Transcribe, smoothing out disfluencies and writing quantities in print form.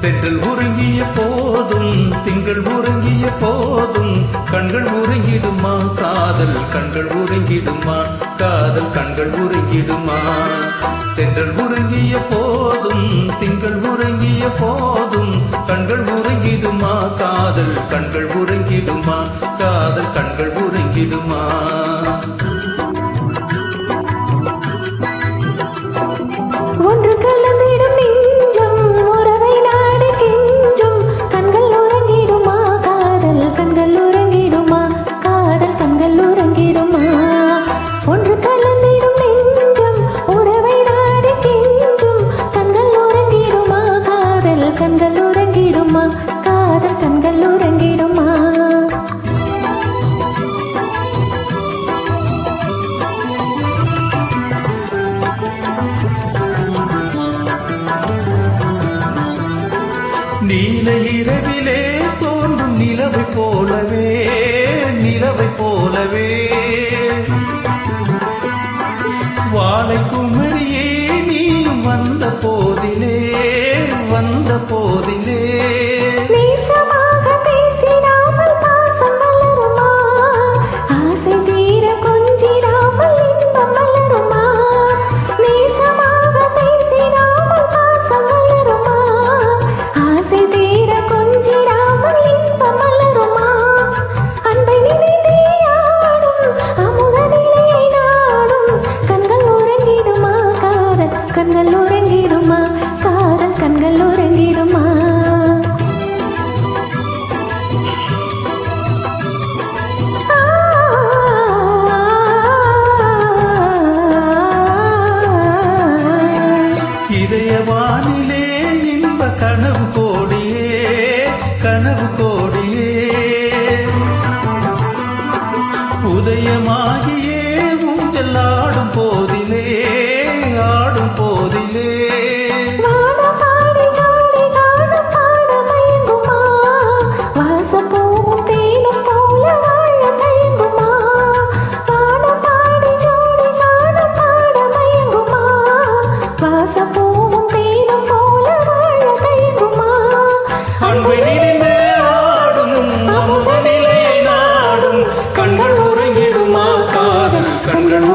தென்றல் உறங்கிய போதும் திங்கள் உறங்கிய போதும் கண்கள் உறங்கிடுமா காதல் கண்கள் உறங்கிடுமா காதல் கண்கள் உறங்கிடுமா தென்றல் உறங்கிய போதும் திங்கள் உறங்கிய போதும் கண்கள் உறங்கிடுமா காதல் கண்கள் உறங்கிடுமா காதல் கண்கள் உறங்கிடுமா ஒன்று கலந்திடும் நெஞ்சம் உறவை நாடு கெஞ்சும் கண்கள் உறங்கிடுமா காதல் கண்கள் உறங்கிடுமா காதல் கண்கள் உறங்கிடுமா ஒன்று கலந்திடும் நெஞ்சம் உறவை நாடு கெஞ்சும் கண்கள் உறங்கிடுமா காதல் கண்கள் உறங்கிடுமா காதல் கண்கள் உறங்கிடுமா நீல இரவிலே தோன்றும் நிலவை போலவே நிலவை போலவே வாழை குமரியே நீ வந்த போதிலே வந்த போதிலே கண்கள் உறங்கிடுமா காதல் கண்கள் உறங்கிடுமா இதயவானிலே இன்ப கனவு கோடியே கனவு கோடியே உதயமாகியே ஊஞ்சல் ஆடும் போதிலே ஆடும் போதிலே அன்பை நினைந்து ஆடும் அமுத நிலையை நாடும் கண்கள் உறங்கிடுமா காதல் கண்கள்